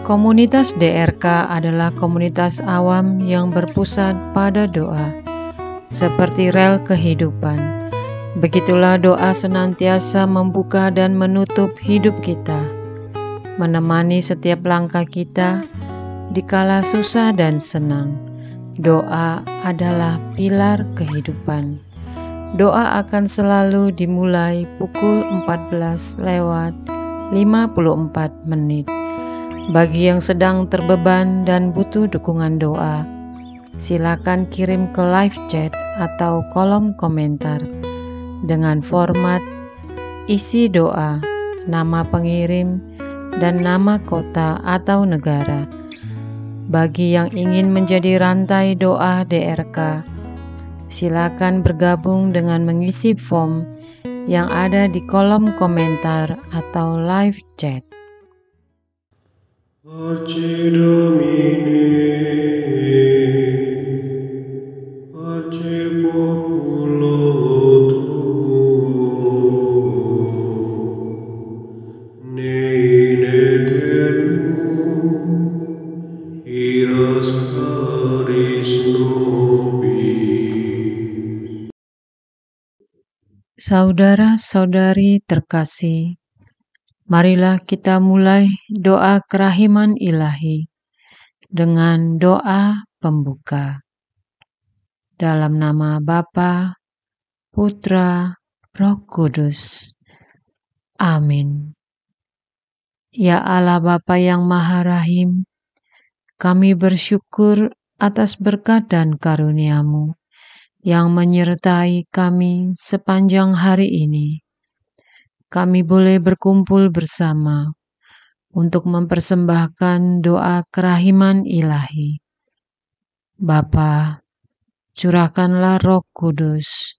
Komunitas DRK adalah komunitas awam yang berpusat pada doa, seperti rel kehidupan. Begitulah doa senantiasa membuka dan menutup hidup kita, menemani setiap langkah kita di kala susah dan senang. Doa adalah pilar kehidupan. Doa akan selalu dimulai pukul 14:54. Bagi yang sedang terbeban dan butuh dukungan doa, silakan kirim ke live chat atau kolom komentar dengan format isi doa, nama pengirim, dan nama kota atau negara. Bagi yang ingin menjadi rantai doa DRK, silakan bergabung dengan mengisi form yang ada di kolom komentar atau live chat. Pace Domini, pace populo tuo, ne in aeternum, iras caris nobis. Saudara-saudari terkasih, marilah kita mulai doa kerahiman ilahi dengan doa pembuka. Dalam nama Bapa, Putra, Roh Kudus. Amin. Ya Allah Bapa yang Maha Rahim, kami bersyukur atas berkat dan karunia-Mu yang menyertai kami sepanjang hari ini. Kami boleh berkumpul bersama untuk mempersembahkan doa kerahiman ilahi. Bapa, curahkanlah Roh Kudus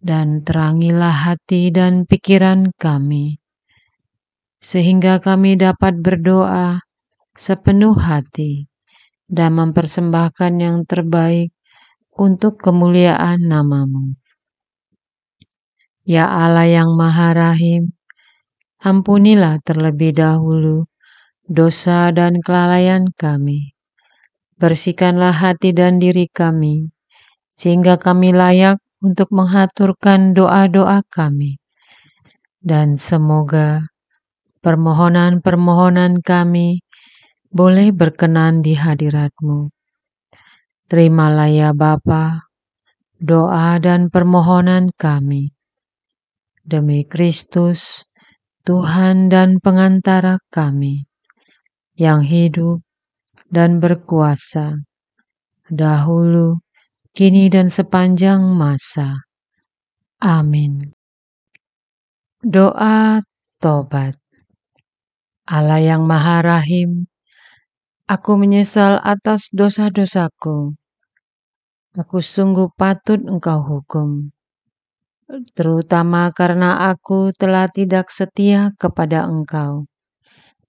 dan terangilah hati dan pikiran kami, sehingga kami dapat berdoa sepenuh hati dan mempersembahkan yang terbaik untuk kemuliaan nama-Mu. Ya Allah yang Maha Rahim, ampunilah terlebih dahulu dosa dan kelalaian kami. Bersihkanlah hati dan diri kami, sehingga kami layak untuk menghaturkan doa-doa kami. Dan semoga permohonan-permohonan kami boleh berkenan di hadirat-Mu. Terimalah ya Bapa, doa dan permohonan kami. Demi Kristus, Tuhan dan pengantara kami, yang hidup dan berkuasa, dahulu, kini dan sepanjang masa. Amin. Doa tobat. Allah yang Maha Rahim, aku menyesal atas dosa-dosaku. Aku sungguh patut Engkau hukum, terutama karena aku telah tidak setia kepada Engkau,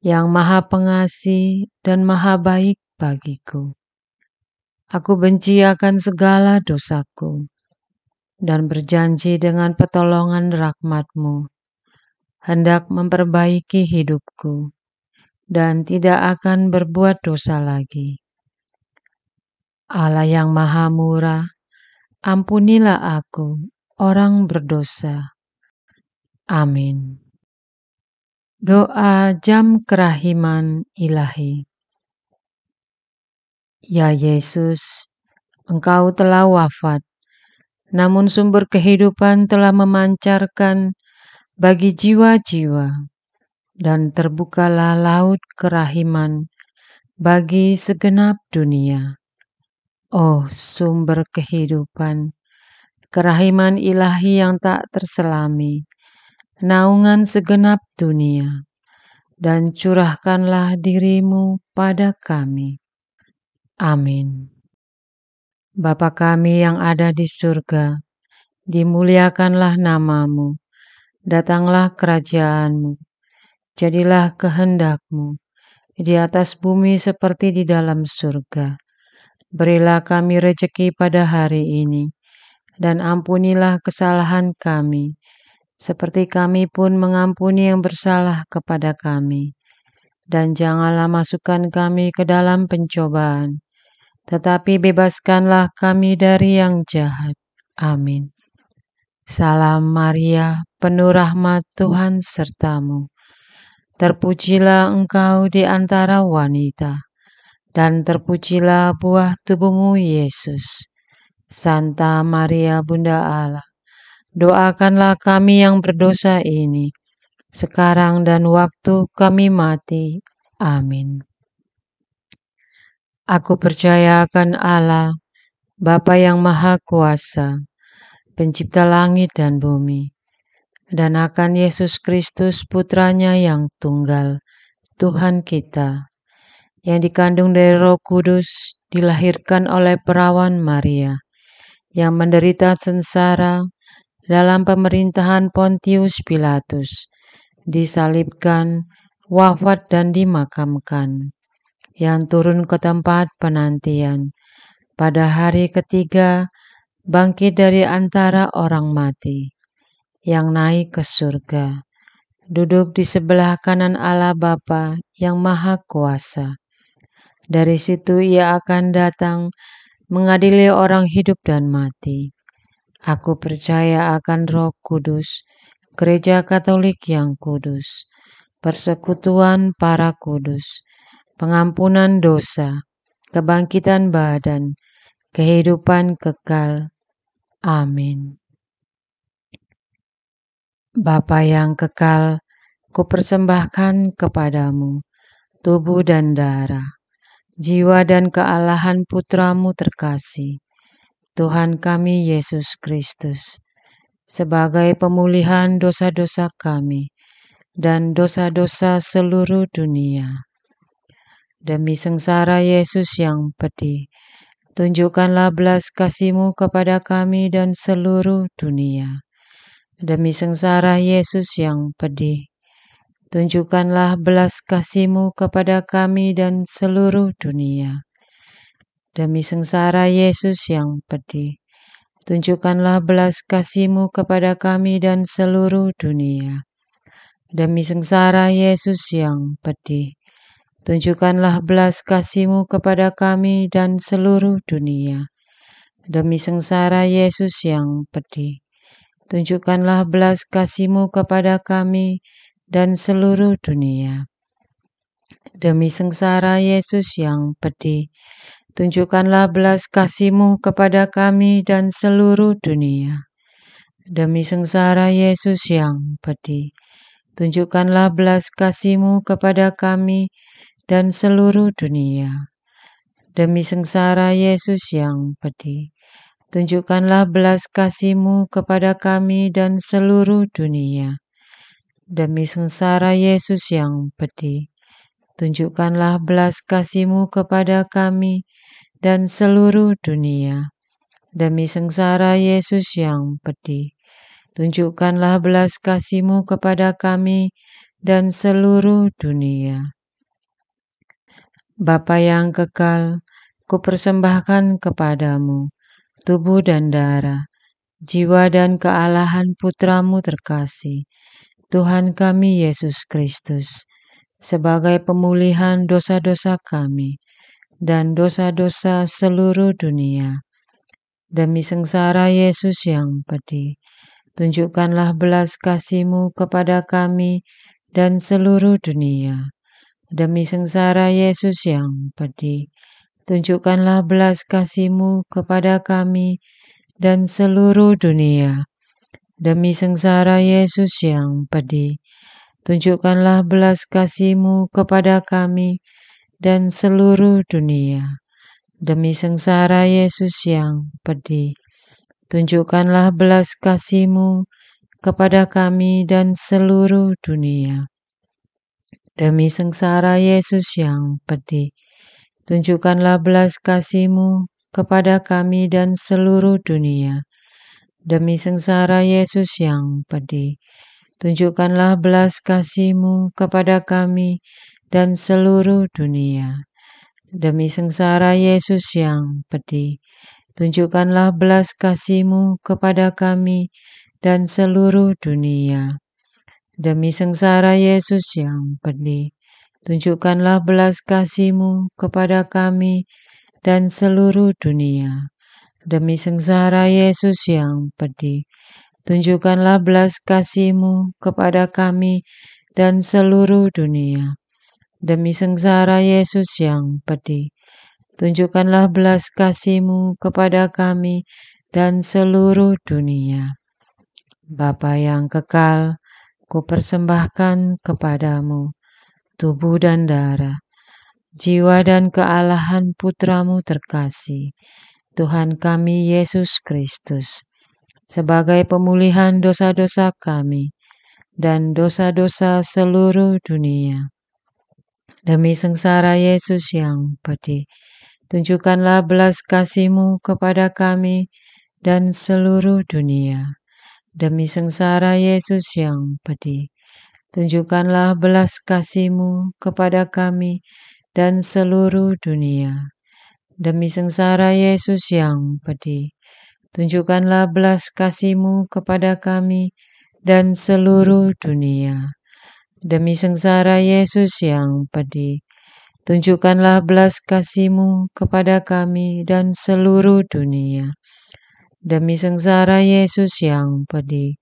yang Maha Pengasih dan Maha Baik bagiku. Aku benci akan segala dosaku, dan berjanji dengan pertolongan rahmat-Mu, hendak memperbaiki hidupku, dan tidak akan berbuat dosa lagi. Allah yang Maha Murah, ampunilah aku, orang berdosa. Amin. Doa jam kerahiman ilahi. Ya Yesus, Engkau telah wafat, namun sumber kehidupan telah memancarkan bagi jiwa-jiwa, dan terbukalah laut kerahiman bagi segenap dunia. Oh sumber kehidupan, kerahiman ilahi yang tak terselami, naungan segenap dunia, dan curahkanlah dirimu pada kami. Amin. Bapa kami yang ada di surga, dimuliakanlah namamu, datanglah kerajaanmu, jadilah kehendakmu, di atas bumi seperti di dalam surga. Berilah kami rejeki pada hari ini, dan ampunilah kesalahan kami, seperti kami pun mengampuni yang bersalah kepada kami. Dan janganlah masukkan kami ke dalam pencobaan, tetapi bebaskanlah kami dari yang jahat. Amin. Salam Maria, penuh rahmat Tuhan sertamu. Terpujilah engkau di antara wanita, dan terpujilah buah tubuhmu Yesus. Santa Maria Bunda Allah, doakanlah kami yang berdosa ini, sekarang dan waktu kami mati. Amin. Aku percaya akan Allah, Bapa yang Maha Kuasa, Pencipta langit dan bumi, dan akan Yesus Kristus Putranya yang tunggal, Tuhan kita, yang dikandung dari Roh Kudus, dilahirkan oleh perawan Maria, yang menderita sengsara dalam pemerintahan Pontius Pilatus, disalibkan, wafat dan dimakamkan, yang turun ke tempat penantian, pada hari ketiga bangkit dari antara orang mati, yang naik ke surga, duduk di sebelah kanan Allah Bapa yang Maha Kuasa. Dari situ ia akan datang mengadili orang hidup dan mati. Aku percaya akan Roh Kudus, Gereja Katolik yang kudus, persekutuan para kudus, pengampunan dosa, kebangkitan badan, kehidupan kekal. Amin. Bapa yang kekal, kupersembahkan kepadamu tubuh dan darah, jiwa dan kealahan Putramu terkasih, Tuhan kami Yesus Kristus, sebagai pemulihan dosa-dosa kami dan dosa-dosa seluruh dunia. Demi sengsara Yesus yang pedih, tunjukkanlah belas kasih-Mu kepada kami dan seluruh dunia. Demi sengsara Yesus yang pedih, tunjukkanlah belas kasih-Mu kepada kami dan seluruh dunia. Demi sengsara Yesus yang pedih, tunjukkanlah belas kasih-Mu kepada kami dan seluruh dunia. Demi sengsara Yesus yang pedih, tunjukkanlah belas kasih-Mu kepada kami dan seluruh dunia. Demi sengsara Yesus yang pedih, tunjukkanlah belas kasih-Mu kepada kami dan seluruh dunia. Demi sengsara Yesus yang pedih, tunjukkanlah belas kasih-Mu kepada kami dan seluruh dunia. Demi sengsara Yesus yang pedih, tunjukkanlah belas kasih-Mu kepada kami dan seluruh dunia. Demi sengsara Yesus yang pedih, tunjukkanlah belas kasih-Mu kepada kami dan seluruh dunia. Demi sengsara Yesus yang pedih, tunjukkanlah belas kasih-Mu kepada kami dan seluruh dunia. Demi sengsara Yesus yang pedih, tunjukkanlah belas kasih-Mu kepada kami dan seluruh dunia. Bapa yang kekal, kupersembahkan kepadamu tubuh dan darah, jiwa dan kealahan Putramu terkasih, Tuhan kami Yesus Kristus, sebagai pemulihan dosa-dosa kami dan dosa-dosa seluruh dunia. Demi sengsara Yesus yang pedih, tunjukkanlah belas kasih-Mu kepada kami dan seluruh dunia. Demi sengsara Yesus yang pedih, tunjukkanlah belas kasih-Mu kepada kami dan seluruh dunia. Demi sengsara Yesus yang pedih, tunjukkanlah belas kasih-Mu kepada kami dan seluruh dunia. Demi sengsara Yesus yang pedih, tunjukkanlah belas kasih-Mu kepada kami dan seluruh dunia. Demi sengsara Yesus yang pedih, tunjukkanlah belas kasih-Mu kepada kami dan seluruh dunia. Demi sengsara Yesus yang pedih, tunjukkanlah belas kasih-Mu kepada kami dan seluruh dunia. Demi sengsara Yesus yang pedih, tunjukkanlah belas kasih-Mu kepada kami dan seluruh dunia. Demi sengsara Yesus yang pedih, tunjukkanlah belas kasih-Mu kepada kami dan seluruh dunia. Demi sengsara Yesus yang pedih, tunjukkanlah belas kasih-Mu kepada kami dan seluruh dunia. Demi sengsara Yesus yang pedih, tunjukkanlah belas kasih-Mu kepada kami dan seluruh dunia. Bapa yang kekal, kupersembahkan kepadamu tubuh dan darah, jiwa dan kealahan Putra-Mu terkasih, Tuhan kami Yesus Kristus, sebagai pemulihan dosa-dosa kami dan dosa-dosa seluruh dunia. Demi sengsara Yesus yang pedih, tunjukkanlah belas kasih-Mu kepada kami dan seluruh dunia. Demi sengsara Yesus yang pedih, tunjukkanlah belas kasih-Mu kepada kami dan seluruh dunia. Demi sengsara Yesus yang pedih, tunjukkanlah belas kasih-Mu kepada kami dan seluruh dunia. Demi sengsara Yesus yang pedih, tunjukkanlah belas kasih-Mu kepada kami dan seluruh dunia. Demi sengsara Yesus yang pedih,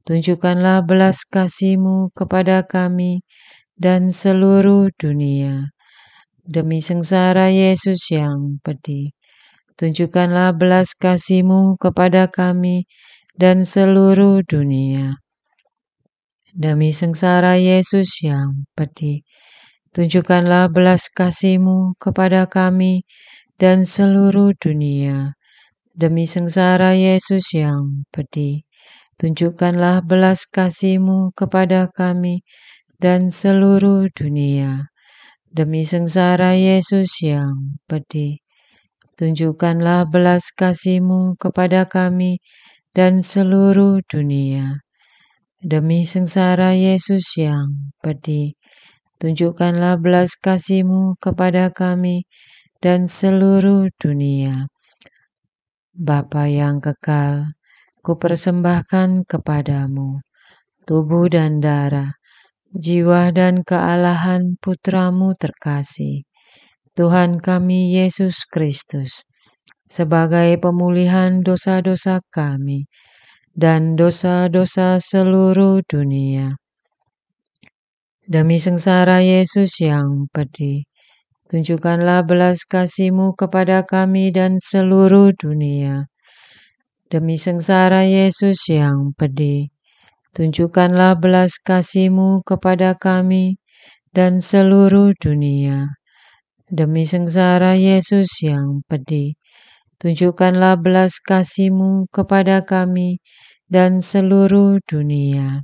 tunjukkanlah belas kasih-Mu kepada kami dan seluruh dunia. Demi sengsara Yesus yang pedih, tunjukkanlah belas kasih-Mu kepada kami dan seluruh dunia. Demi sengsara Yesus yang pedih, tunjukkanlah belas kasih-Mu kepada kami dan seluruh dunia. Demi sengsara Yesus yang pedih, tunjukkanlah belas kasih-Mu kepada kami dan seluruh dunia. Demi sengsara Yesus yang pedih, tunjukkanlah belas kasih-Mu kepada kami dan seluruh dunia. Demi sengsara Yesus yang pedih, tunjukkanlah belas kasih-Mu kepada kami dan seluruh dunia. Bapa yang kekal, kupersembahkan kepadamu tubuh dan darah, jiwa dan kealahan Putra-Mu terkasih, Tuhan kami Yesus Kristus, sebagai pemulihan dosa-dosa kami dan dosa-dosa seluruh dunia. Demi sengsara Yesus yang pedih, tunjukkanlah belas kasih-Mu kepada kami dan seluruh dunia. Demi sengsara Yesus yang pedih, tunjukkanlah belas kasih-Mu kepada kami dan seluruh dunia. Demi sengsara Yesus yang pedih, tunjukkanlah belas kasih-Mu kepada kami dan seluruh dunia.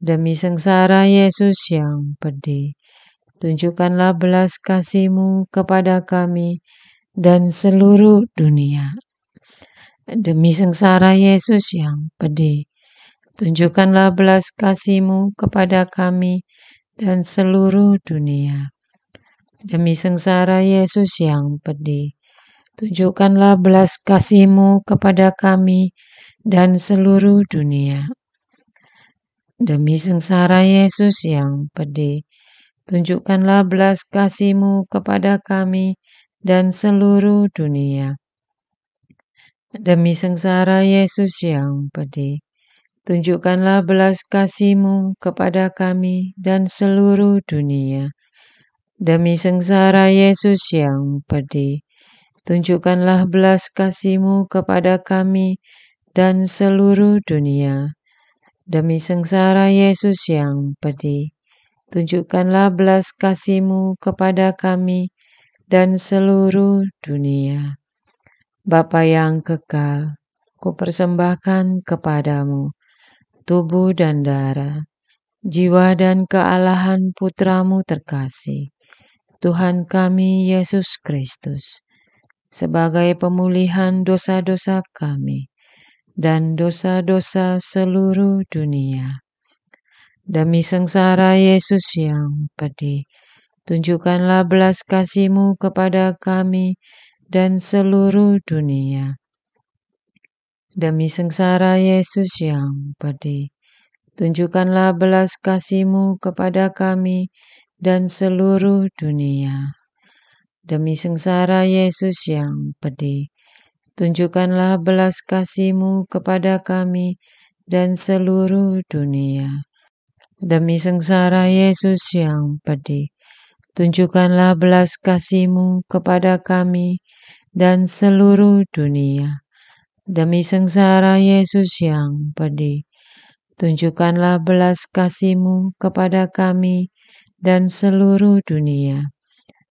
Demi sengsara Yesus yang pedih, tunjukkanlah belas kasih-Mu kepada kami dan seluruh dunia. Demi sengsara Yesus yang pedih, tunjukkanlah belas kasih-Mu kepada kami dan seluruh dunia. Demi sengsara Yesus yang pedih, tunjukkanlah belas kasih-Mu kepada kami dan seluruh dunia. Demi sengsara Yesus yang pedih, tunjukkanlah belas kasih-Mu kepada kami dan seluruh dunia. Demi sengsara Yesus yang pedih, tunjukkanlah belas kasih-Mu kepada kami dan seluruh dunia. Demi sengsara Yesus yang pedih, tunjukkanlah belas kasih-Mu kepada kami dan seluruh dunia. Demi sengsara Yesus yang pedih, tunjukkanlah belas kasih-Mu kepada kami dan seluruh dunia. Bapa yang kekal, kupersembahkan kepadamu tubuh dan darah, jiwa dan kealahan putramu terkasih, Tuhan kami Yesus Kristus, sebagai pemulihan dosa-dosa kami dan dosa-dosa seluruh dunia. Demi sengsara Yesus yang pedih, tunjukkanlah belas kasih-Mu kepada kami dan seluruh dunia. Demi sengsara Yesus yang pedih, tunjukkanlah belas kasih-Mu kepada kami dan seluruh dunia. Demi sengsara Yesus yang pedih, tunjukkanlah belas kasih-Mu kepada kami dan seluruh dunia. Demi sengsara Yesus yang pedih, tunjukkanlah belas kasih-Mu kepada kami dan seluruh dunia. Demi sengsara Yesus yang pedih, tunjukkanlah belas kasih-Mu kepada kami dan seluruh dunia.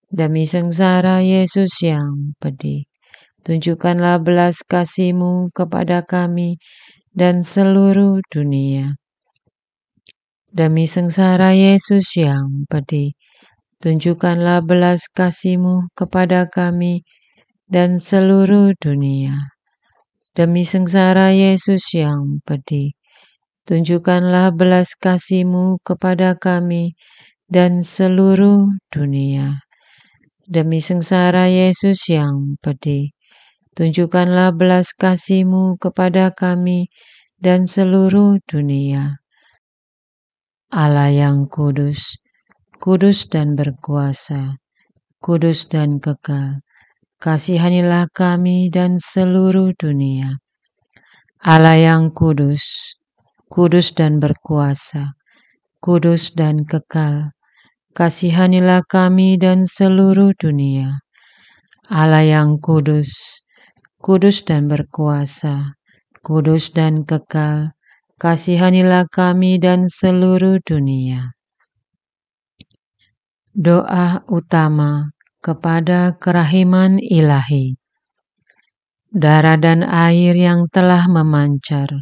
Demi sengsara Yesus yang pedih, tunjukkanlah belas kasih-Mu kepada kami dan seluruh dunia. Demi sengsara Yesus yang pedih, tunjukkanlah belas kasih-Mu kepada kami dan seluruh dunia. Demi sengsara Yesus yang pedih, tunjukkanlah belas kasih-Mu kepada kami dan seluruh dunia. Demi sengsara Yesus yang pedih, tunjukkanlah belas kasih-Mu kepada kami dan seluruh dunia. Allah yang kudus, kudus dan berkuasa, kudus dan kekal, kasihanilah kami dan seluruh dunia. Allah yang kudus, kudus dan berkuasa, kudus dan kekal, kasihanilah kami dan seluruh dunia. Allah yang kudus, kudus dan berkuasa, kudus dan kekal, kasihanilah kami dan seluruh dunia. Doa utama kepada kerahiman ilahi. Darah dan air yang telah memancar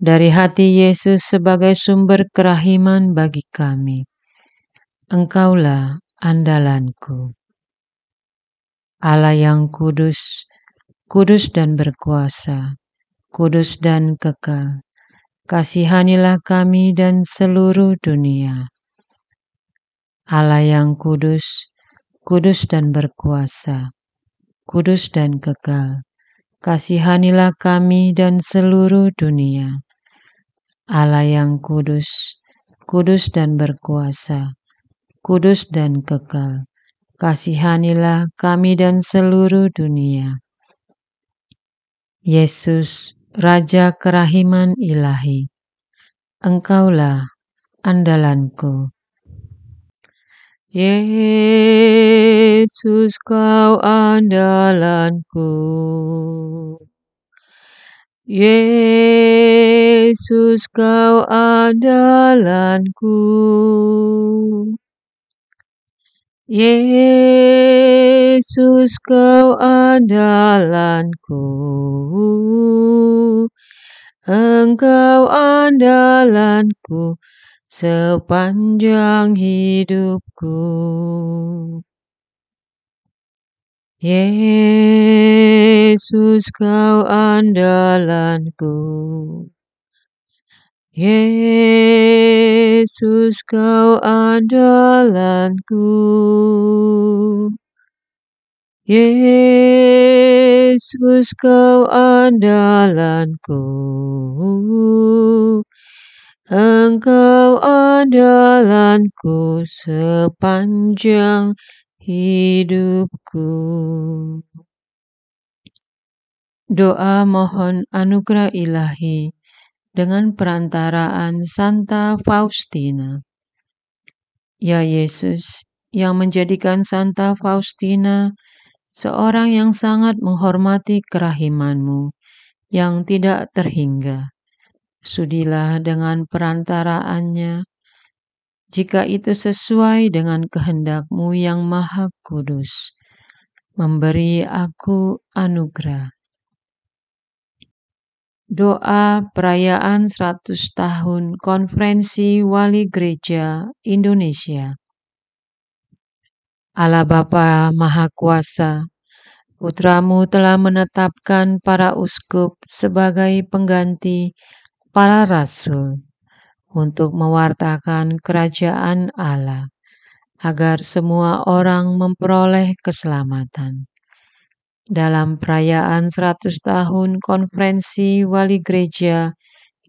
dari hati Yesus sebagai sumber kerahiman bagi kami. Engkaulah andalanku. Allah yang kudus, kudus dan berkuasa, kudus dan kekal, kasihanilah kami dan seluruh dunia. Allah yang kudus, kudus dan berkuasa, kudus dan kekal, kasihanilah kami dan seluruh dunia. Allah yang kudus, kudus dan berkuasa, kudus dan kekal, kasihanilah kami dan seluruh dunia. Yesus, Raja kerahiman ilahi, Engkaulah andalanku. Yesus, Kau andalanku. Yesus, Kau andalanku. Yesus, Kau andalanku. Engkau andalanku sepanjang hidupku. Yesus, Kau andalanku. Yesus, Kau andalanku. Yesus, Kau andalanku. Engkau andalanku sepanjang hidupku. Doa mohon anugerah ilahi dengan perantaraan Santa Faustina. Ya Yesus, yang menjadikan Santa Faustina seorang yang sangat menghormati kerahiman-Mu yang tidak terhingga. Sudilah dengan perantaraannya, jika itu sesuai dengan kehendak-Mu yang maha kudus, memberi aku anugerah. Doa perayaan 100 tahun Konferensi Wali Gereja Indonesia. Allah Bapa Maha Kuasa, Putra-Mu telah menetapkan para uskup sebagai pengganti para rasul untuk mewartakan kerajaan Allah, agar semua orang memperoleh keselamatan. Dalam perayaan 100 tahun Konferensi Wali Gereja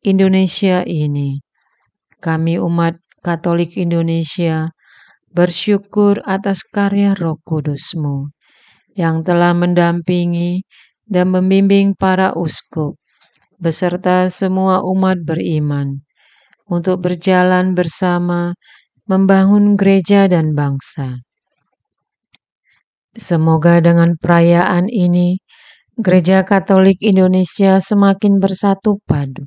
Indonesia ini, kami umat Katolik Indonesia bersyukur atas karya Roh Kudus-Mu yang telah mendampingi dan membimbing para uskup beserta semua umat beriman untuk berjalan bersama membangun gereja dan bangsa. Semoga dengan perayaan ini, Gereja Katolik Indonesia semakin bersatu padu,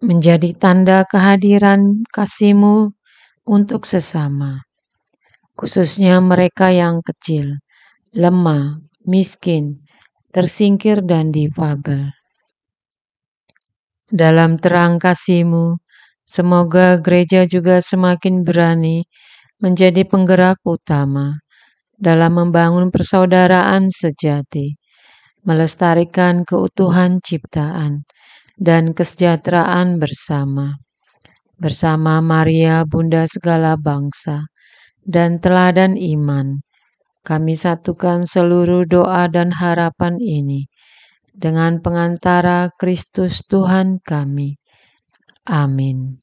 menjadi tanda kehadiran kasih-Mu untuk sesama, khususnya mereka yang kecil, lemah, miskin, tersingkir, dan difabel. Dalam terang kasih-Mu, semoga gereja juga semakin berani menjadi penggerak utama dalam membangun persaudaraan sejati, melestarikan keutuhan ciptaan dan kesejahteraan bersama Maria Bunda segala bangsa dan teladan iman. Kami satukan seluruh doa dan harapan ini dengan pengantara Kristus Tuhan kami. Amin.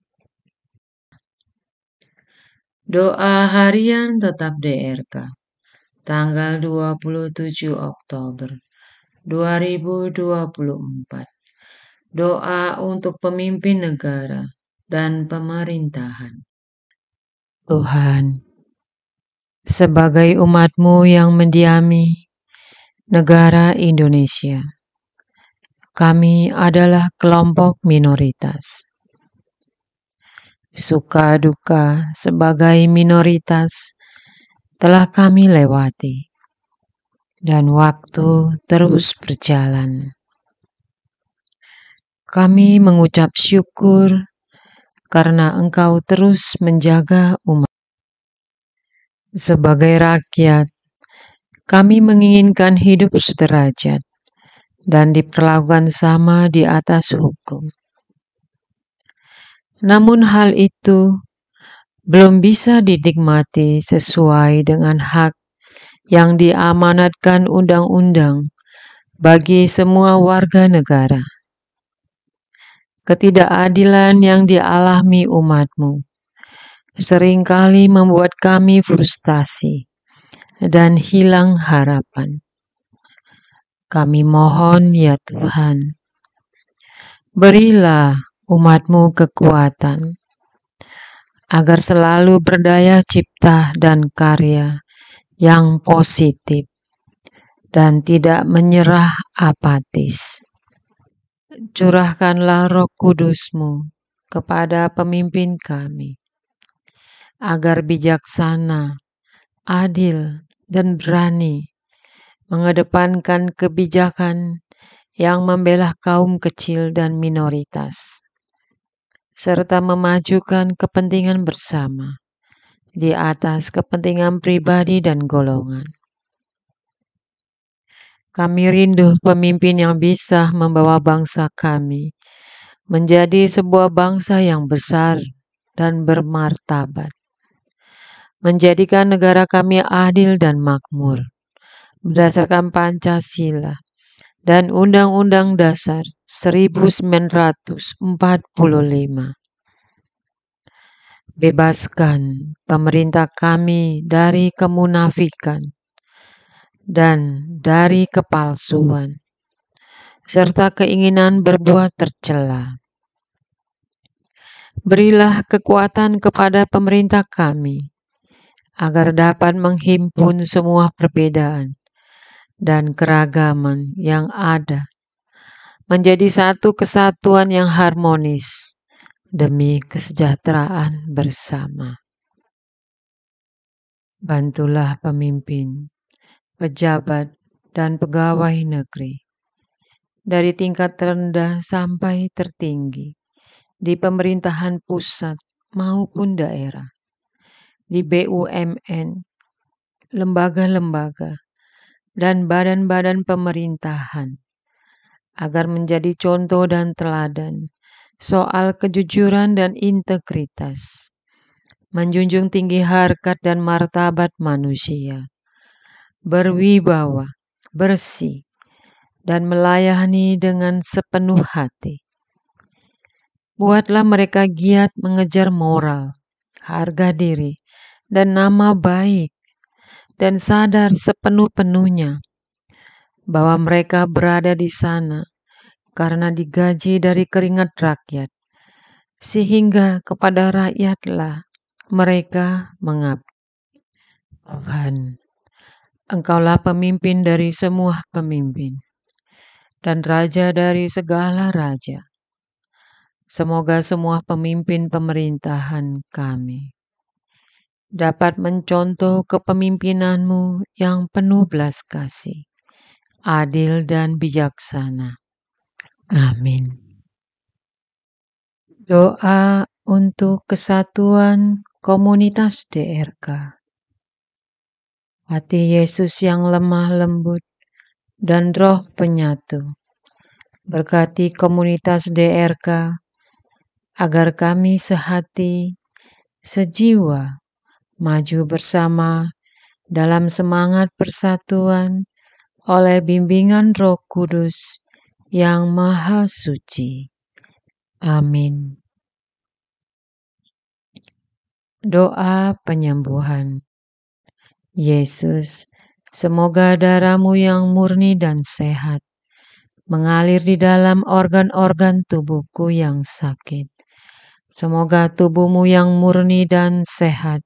Doa harian tetap DRK, tanggal 27 Oktober 2024. Doa untuk pemimpin negara dan pemerintahan. Tuhan, sebagai umat-Mu yang mendiami negara Indonesia, kami adalah kelompok minoritas. Suka duka sebagai minoritas telah kami lewati, dan waktu terus berjalan. Kami mengucap syukur karena Engkau terus menjaga umat. Sebagai rakyat, kami menginginkan hidup sederajat dan diperlakukan sama di atas hukum. Namun hal itu belum bisa dinikmati sesuai dengan hak yang diamanatkan undang-undang bagi semua warga negara. Ketidakadilan yang dialami umat-Mu seringkali membuat kami frustasi dan hilang harapan. Kami mohon ya Tuhan, berilah umat-Mu kekuatan agar selalu berdaya cipta dan karya yang positif dan tidak menyerah apatis. Curahkanlah Roh Kudus-Mu kepada pemimpin kami, agar bijaksana, adil, dan berani mengedepankan kebijakan yang membela kaum kecil dan minoritas, serta memajukan kepentingan bersama di atas kepentingan pribadi dan golongan. Kami rindu pemimpin yang bisa membawa bangsa kami menjadi sebuah bangsa yang besar dan bermartabat, menjadikan negara kami adil dan makmur, berdasarkan Pancasila dan Undang-Undang Dasar 1945. Bebaskan pemerintah kami dari kemunafikan dan dari kepalsuan, serta keinginan berbuat tercela. Berilah kekuatan kepada pemerintah kami, agar dapat menghimpun semua perbedaan dan keragaman yang ada, menjadi satu kesatuan yang harmonis demi kesejahteraan bersama. Bantulah pemimpin pejabat, dan pegawai negeri, dari tingkat terendah sampai tertinggi, di pemerintahan pusat maupun daerah, di BUMN, lembaga-lembaga, dan badan-badan pemerintahan, agar menjadi contoh dan teladan soal kejujuran dan integritas, menjunjung tinggi harkat dan martabat manusia, berwibawa, bersih, dan melayani dengan sepenuh hati. Buatlah mereka giat mengejar moral, harga diri, dan nama baik, dan sadar sepenuh-penuhnya bahwa mereka berada di sana karena digaji dari keringat rakyat, sehingga kepada rakyatlah mereka mengabdi. Tuhan, Engkaulah pemimpin dari semua pemimpin, dan Raja dari segala raja. Semoga semua pemimpin pemerintahan kami dapat mencontoh kepemimpinan-Mu yang penuh belas kasih, adil dan bijaksana. Amin. Doa untuk kesatuan komunitas DRK. Hati Yesus yang lemah lembut dan roh penyatu, berkati komunitas DRK agar kami sehati, sejiwa, maju bersama dalam semangat persatuan oleh bimbingan Roh Kudus yang Maha Suci. Amin. Doa penyembuhan. Yesus, semoga darah-Mu yang murni dan sehat mengalir di dalam organ-organ tubuhku yang sakit. Semoga tubuh-Mu yang murni dan sehat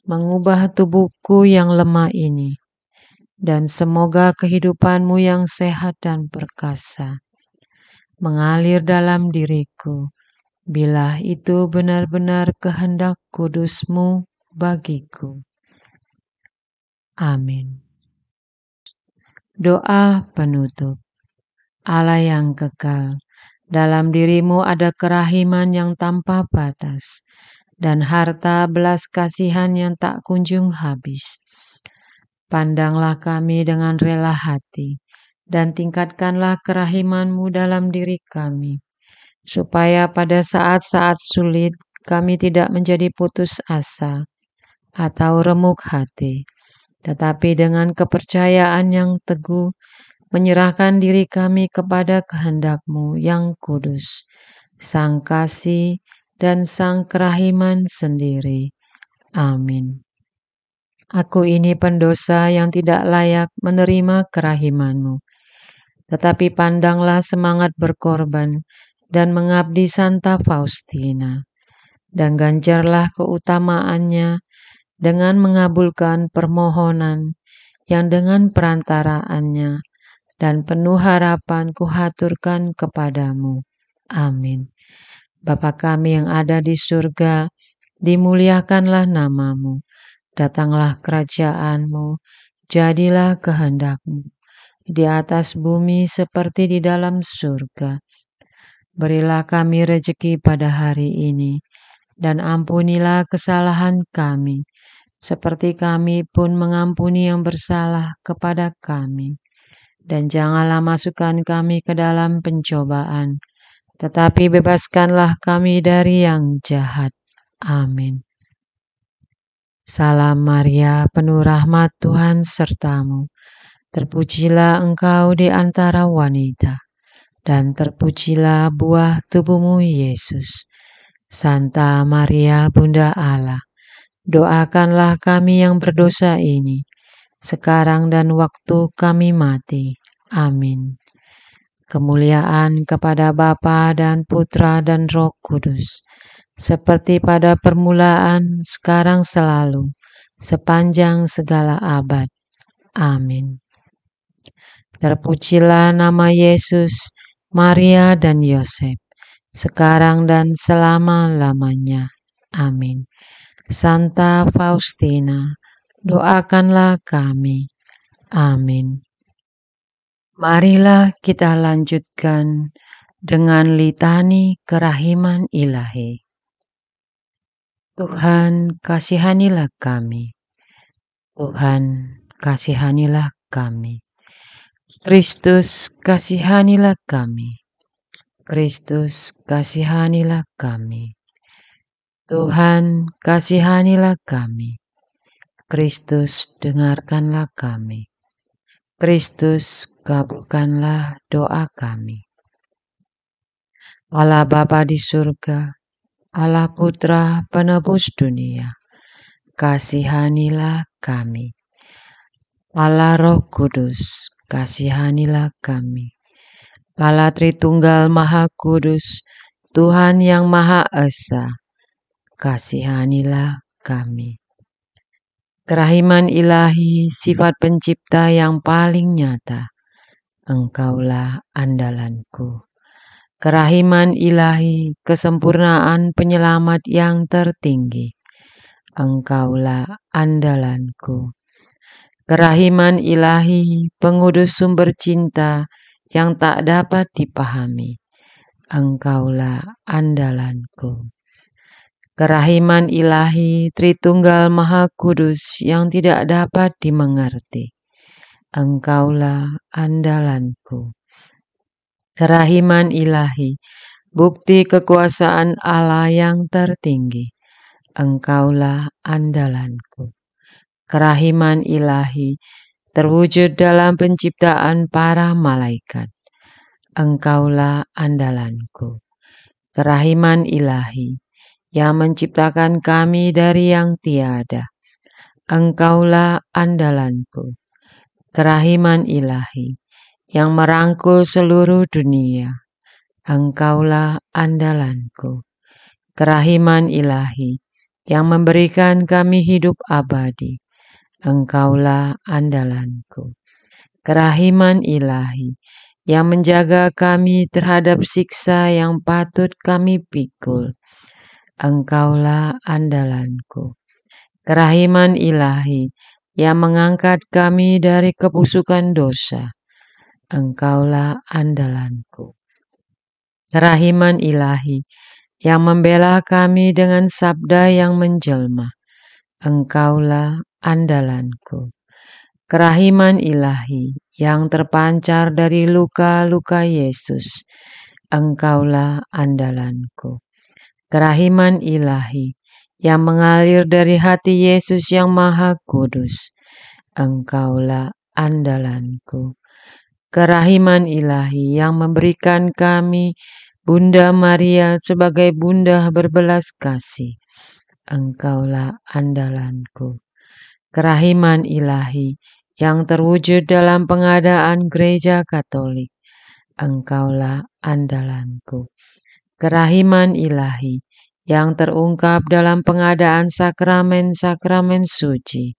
mengubah tubuhku yang lemah ini, dan semoga kehidupan-Mu yang sehat dan perkasa mengalir dalam diriku, bila itu benar-benar kehendak kudus-Mu bagiku. Amin. Doa penutup. Allah yang kekal, dalam diri-Mu ada kerahiman yang tanpa batas, dan harta belas kasihan yang tak kunjung habis. Pandanglah kami dengan rela hati, dan tingkatkanlah kerahiman-Mu dalam diri kami, supaya pada saat-saat sulit kami tidak menjadi putus asa atau remuk hati, tetapi dengan kepercayaan yang teguh menyerahkan diri kami kepada kehendak-Mu yang kudus, Sang Kasih dan Sang Kerahiman sendiri. Amin. Aku ini pendosa yang tidak layak menerima kerahiman-Mu, tetapi pandanglah semangat berkorban dan mengabdi Santa Faustina, dan ganjarlah keutamaannya dengan mengabulkan permohonan yang dengan perantaraannya dan penuh harapan kuhaturkan kepadamu. Amin. Bapa kami yang ada di surga, dimuliakanlah nama-Mu. Datanglah kerajaan-Mu, jadilah kehendak-Mu, di atas bumi seperti di dalam surga. Berilah kami rejeki pada hari ini, dan ampunilah kesalahan kami, seperti kami pun mengampuni yang bersalah kepada kami. Dan janganlah masukkan kami ke dalam pencobaan, tetapi bebaskanlah kami dari yang jahat. Amin. Salam Maria, penuh rahmat Tuhan serta-Mu. Terpujilah Engkau di antara wanita, dan terpujilah buah tubuh-Mu Yesus. Santa Maria, Bunda Allah, doakanlah kami yang berdosa ini, sekarang dan waktu kami mati. Amin. Kemuliaan kepada Bapa dan Putra dan Roh Kudus, seperti pada permulaan, sekarang selalu, sepanjang segala abad. Amin. Terpujilah nama Yesus, Maria dan Yosef, sekarang dan selama-lamanya. Amin. Santa Faustina, doakanlah kami. Amin. Marilah kita lanjutkan dengan litani kerahiman Ilahi. Tuhan, kasihanilah kami. Tuhan, kasihanilah kami. Kristus, kasihanilah kami. Kristus, kasihanilah kami. Tuhan, kasihanilah kami. Kristus, dengarkanlah kami. Kristus, kabulkanlah doa kami. Allah Bapa di surga, Allah Putra penebus dunia, kasihanilah kami. Allah Roh Kudus, kasihanilah kami. Allah Tritunggal Maha Kudus, Tuhan yang Maha Esa, kasihanilah kami. Kerahiman Ilahi, sifat pencipta yang paling nyata, Engkaulah andalanku. Kerahiman Ilahi, kesempurnaan penyelamat yang tertinggi, Engkaulah andalanku. Kerahiman Ilahi, pengudus sumber cinta yang tak dapat dipahami, Engkaulah andalanku. Kerahiman Ilahi, Tritunggal Maha Kudus yang tidak dapat dimengerti, Engkaulah andalanku. Kerahiman Ilahi, bukti kekuasaan Allah yang tertinggi, Engkaulah andalanku. Kerahiman Ilahi, terwujud dalam penciptaan para malaikat, Engkaulah andalanku. Kerahiman Ilahi, yang menciptakan kami dari yang tiada, Engkaulah andalanku. Kerahiman Ilahi, yang merangkul seluruh dunia, Engkaulah andalanku. Kerahiman Ilahi, yang memberikan kami hidup abadi, Engkaulah andalanku. Kerahiman Ilahi, yang menjaga kami terhadap siksa yang patut kami pikul, Engkaulah andalanku. Kerahiman Ilahi, yang mengangkat kami dari kebusukan dosa, Engkaulah andalanku. Kerahiman Ilahi, yang membela kami dengan sabda yang menjelma, Engkaulah andalanku. Kerahiman Ilahi, yang terpancar dari luka-luka Yesus, Engkaulah andalanku. Kerahiman Ilahi, yang mengalir dari hati Yesus yang Maha Kudus, Engkaulah andalanku. Kerahiman Ilahi, yang memberikan kami Bunda Maria sebagai bunda berbelas kasih, Engkaulah andalanku. Kerahiman Ilahi, yang terwujud dalam pengadaan Gereja Katolik, Engkaulah andalanku. Kerahiman Ilahi, yang terungkap dalam pengadaan sakramen-sakramen suci,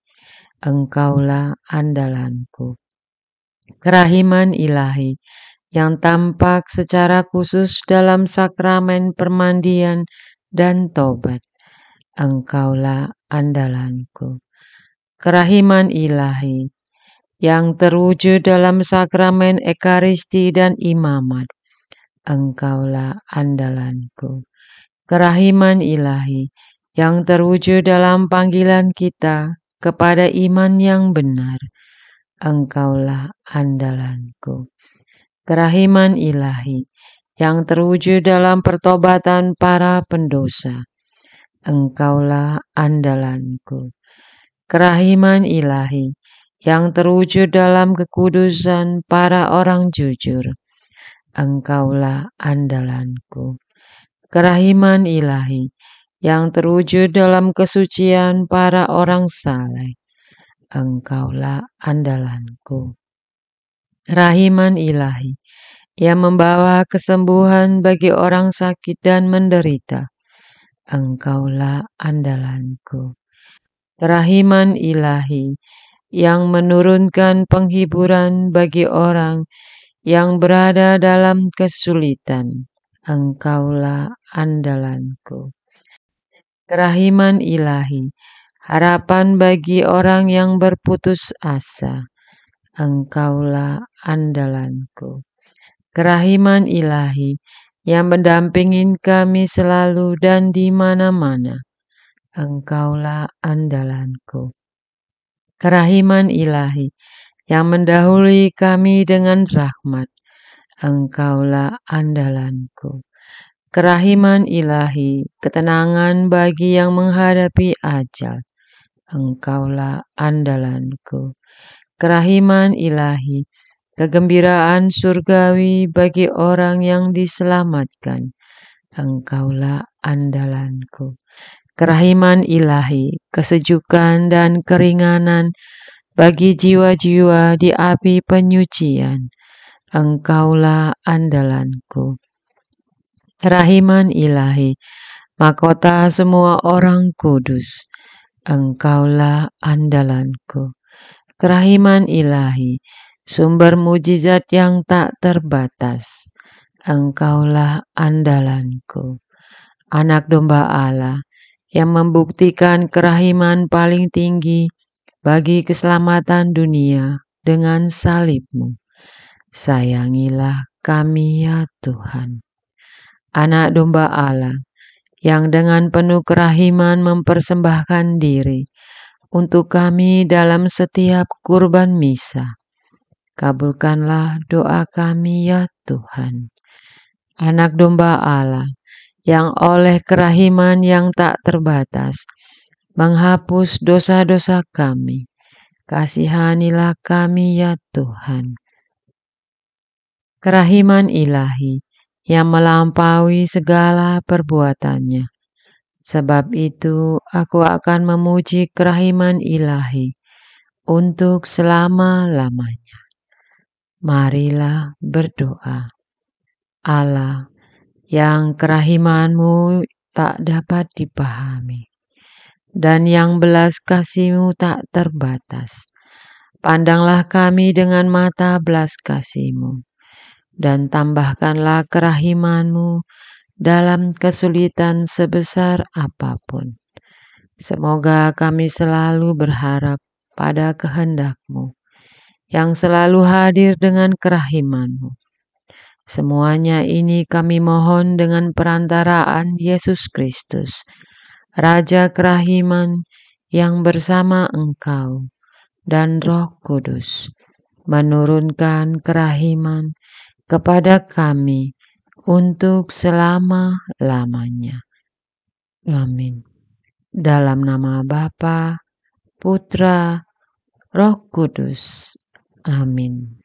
Engkaulah andalanku. Kerahiman Ilahi, yang tampak secara khusus dalam sakramen permandian dan tobat, Engkaulah andalanku. Kerahiman Ilahi, yang terwujud dalam sakramen ekaristi dan imamat, Engkaulah andalanku. Kerahiman Ilahi, yang terwujud dalam panggilan kita kepada iman yang benar, Engkaulah andalanku. Kerahiman Ilahi, yang terwujud dalam pertobatan para pendosa, Engkaulah andalanku. Kerahiman Ilahi, yang terwujud dalam kekudusan para orang jujur, Engkaulah andalanku. Kerahiman Ilahi, yang terwujud dalam kesucian para orang saleh, Engkaulah andalanku. Kerahiman Ilahi, yang membawa kesembuhan bagi orang sakit dan menderita, Engkaulah andalanku. Kerahiman Ilahi, yang menurunkan penghiburan bagi orang yang berada dalam kesulitan, Engkaulah andalanku. Kerahiman Ilahi, harapan bagi orang yang berputus asa, Engkaulah andalanku. Kerahiman ilahi yang mendampingi kami selalu dan di mana-mana. Engkaulah andalanku. Kerahiman ilahi yang mendahului kami dengan rahmat. Engkaulah andalanku. Kerahiman ilahi, ketenangan bagi yang menghadapi ajal. Engkaulah andalanku. Kerahiman ilahi, kegembiraan surgawi bagi orang yang diselamatkan. Engkaulah andalanku. Kerahiman ilahi, kesejukan dan keringanan bagi jiwa-jiwa di api penyucian. Engkaulah andalanku. Kerahiman ilahi, mahkota semua orang kudus. Engkaulah andalanku. Kerahiman ilahi, sumber mujizat yang tak terbatas. Engkaulah andalanku. Anak domba Allah yang membuktikan kerahiman paling tinggi bagi keselamatan dunia dengan salib-Mu. Sayangilah kami ya Tuhan. Anak domba Allah yang dengan penuh kerahiman mempersembahkan diri untuk kami dalam setiap kurban misa. Kabulkanlah doa kami ya Tuhan. Anak domba Allah yang oleh kerahiman yang tak terbatas menghapus dosa-dosa kami. Kasihanilah kami ya Tuhan. Kerahiman ilahi yang melampaui segala perbuatannya. Sebab itu aku akan memuji kerahiman ilahi untuk selama-lamanya. Marilah berdoa. Allah yang kerahiman-Mu tak dapat dipahami dan yang belas kasih-Mu tak terbatas. Pandanglah kami dengan mata belas kasih-Mu dan tambahkanlah kerahiman-Mu dalam kesulitan sebesar apapun. Semoga kami selalu berharap pada kehendak-Mu yang selalu hadir dengan kerahiman-Mu. Semuanya ini kami mohon dengan perantaraan Yesus Kristus, Raja kerahiman yang bersama Engkau dan Roh Kudus menurunkan kerahiman kepada kami untuk selama-lamanya. Amin. Dalam nama Bapa, Putra, Roh Kudus. Amin.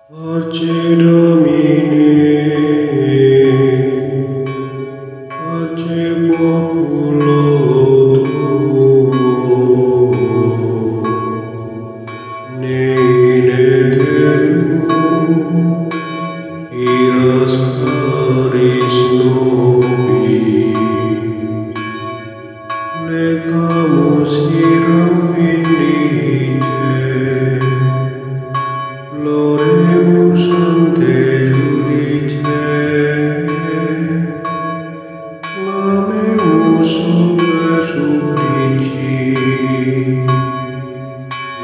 Pace Domine, pace populo tuo, ne in aeternum iras caris nobis, lectamus iram vindite, Loremus ante judice, clamemus super supplici,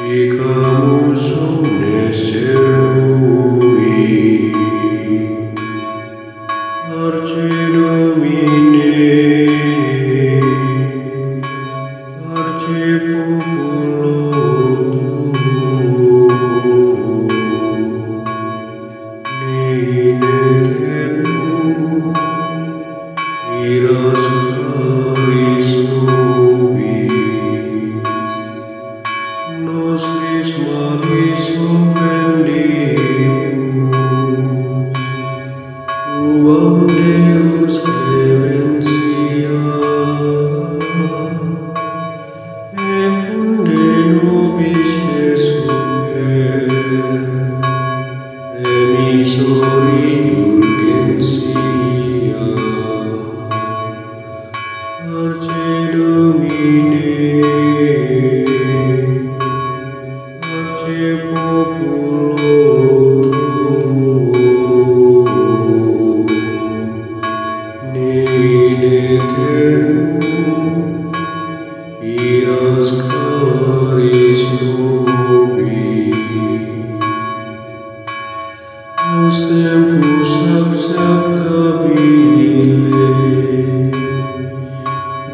dicamus omnes servui. Parce Domine, parce populo tuo, in aeternum iras caris nobis, nostris malis offendimus, tuam Deus clementia, e funde nobis Jesper, remisori indulgentia. Parce Domine, parce populo tuo, ne in aeternum iras caris nobis. Aus tempus acceptabile,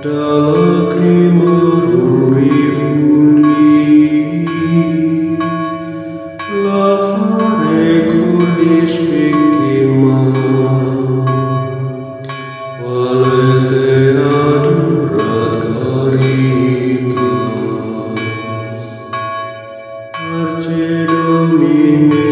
da lacrimarum rivuli, la fare curris victima, valete adurat caritas. Parce Domine,